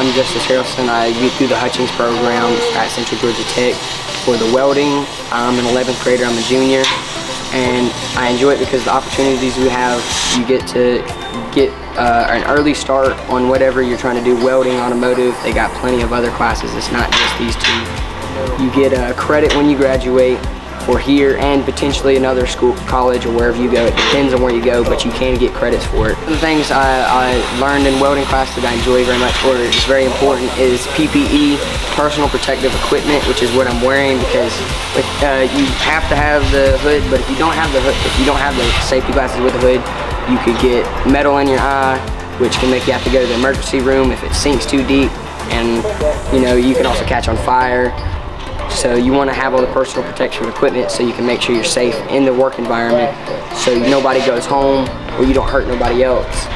I'm Justice Harrelson. I get through the Hutchins program at Central Georgia Tech for the welding. I'm an 11th grader, I'm a junior, and I enjoy it because the opportunities we have, you get to get an early start on whatever you're trying to do, welding, automotive. They got plenty of other classes, it's not just these two. You get a credit when you graduate for here and potentially another school, college, or wherever you go. It depends on where you go, but you can get credits for it. The things I learned in welding class that I enjoy very much, or is very important, is PPE, personal protective equipment, which is what I'm wearing, because you have to have the hood, but if you don't have the hood, if you don't have the safety glasses with the hood, you could get metal in your eye, which can make you have to go to the emergency room if it sinks too deep, and you can also catch on fire. So you want to have all the personal protection equipment so you can make sure you're safe in the work environment, so nobody goes home or you don't hurt nobody else.